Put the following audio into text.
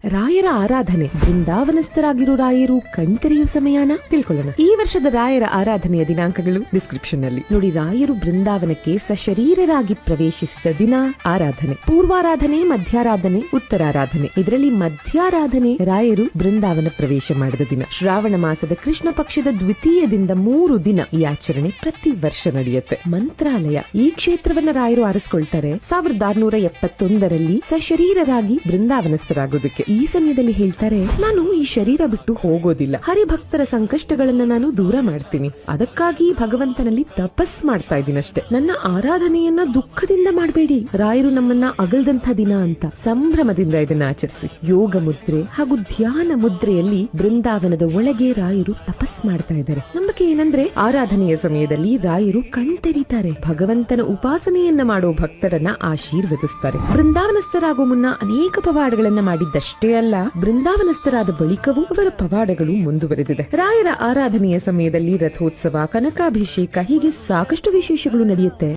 ರಾಯರ ಆರಾಧನೆ ಬೃಂದಾವನಸ್ಥರಾಗಿರೋ ರಾಯರು ಕಣ್ತೆರೆಯುವ ಸಮಯನ ತಿಳ್ಕೊಳ್ಳೋಣ. ಈ ವರ್ಷದ ರಾಯರ ಆರಾಧನೆಯ ದಿನಾಂಕಗಳು ಡಿಸ್ಕ್ರಿಪ್ಷನ್ ನಲ್ಲಿ ನೋಡಿ. ರಾಯರು ಬೃಂದಾವನಕ್ಕೆ ಸಶರೀರರಾಗಿ ಪ್ರವೇಶಿಸಿದ ದಿನ ಆರಾಧನೆ, ಪೂರ್ವಾರಾಧನೆ, ಮಧ್ಯಾರಾಧನೆ, ಉತ್ತರಾರಾಧನೆ. ಇದರಲ್ಲಿ ಮಧ್ಯಾರಾಧನೆ ರಾಯರು ಬೃಂದಾವನ ಪ್ರವೇಶ ಮಾಡಿದ ದಿನ. ಶ್ರಾವಣ ಮಾಸದ ಕೃಷ್ಣ ಪಕ್ಷದ ದ್ವಿತೀಯದಿಂದ 3 ದಿನ ಈ ಆಚರಣೆ ಪ್ರತಿ ವರ್ಷ ನಡೆಯುತ್ತೆ. ಮಂತ್ರಾಲಯ ಈ ಕ್ಷೇತ್ರವನ್ನ ರಾಯರು ಆರಿಸಿಕೊಳ್ತಾರೆ 1671ರಲ್ಲಿ ಸಶರೀರರಾಗಿ ಬೃಂದಾವನಸ್ಥರಾಗೋದಕ್ಕೆ. ಈ ಸಮಯದಲ್ಲಿ ಹೇಳ್ತಾರೆ, ನಾನು ಈ ಶರೀರ ಬಿಟ್ಟು ಹೋಗೋದಿಲ್ಲ, ಹರಿಭಕ್ತರ ಸಂಕಷ್ಟಗಳನ್ನ ನಾನು ದೂರ ಮಾಡ್ತೀನಿ, ಅದಕ್ಕಾಗಿ ಭಗವಂತನಲ್ಲಿ ತಪಸ್ ಮಾಡ್ತಾ ಇದ್ದೀನಷ್ಟೇ, ನನ್ನ ಆರಾಧನೆಯನ್ನ ದುಃಖದಿಂದ ಮಾಡಬೇಡಿ, ರಾಯರು ನಮ್ಮನ್ನ ಅಗಲ್ದಂಥ ದಿನ ಅಂತ ಸಂಭ್ರಮದಿಂದ ಇದನ್ನ ಆಚರಿಸಿ. ಯೋಗ ಮುದ್ರೆ ಹಾಗೂ ಧ್ಯಾನ ಮುದ್ರೆಯಲ್ಲಿ ಬೃಂದಾವನದ ಒಳಗೆ ರಾಯರು ತಪಸ್ ಮಾಡ್ತಾ ಇದ್ದಾರೆ. ನಂಬಿಕೆ ಏನಂದ್ರೆ ಆರಾಧನೆಯ ಸಮಯದಲ್ಲಿ ರಾಯರು ಕಣ್ತೆರೀತಾರೆ, ಭಗವಂತನ ಉಪಾಸನೆಯನ್ನ ಮಾಡೋ ಭಕ್ತರನ್ನ ಆಶೀರ್ವದಿಸ್ತಾರೆ. ಬೃಂದಾವನಸ್ಥರಾಗೋ ಮುನ್ನ ಅನೇಕ ಪವಾಡಗಳನ್ನ ಮಾಡಿದ್ದಷ್ಟೇ ಅಲ್ಲ, ಬೃಂದಾವನಸ್ಥರಾದ ಬಳಿಕವೂ ಅವರ ಪವಾಡಗಳು ಮುಂದುವರೆದಿದೆ. ರಾಯರ ಆರಾಧನೆಯ ಸಮಯದಲ್ಲಿ ರಥೋತ್ಸವ, ಕನಕಾಭಿಷೇಕ ಹೀಗೆ ಸಾಕಷ್ಟು ವಿಶೇಷಗಳು ನಡೆಯುತ್ತೆ.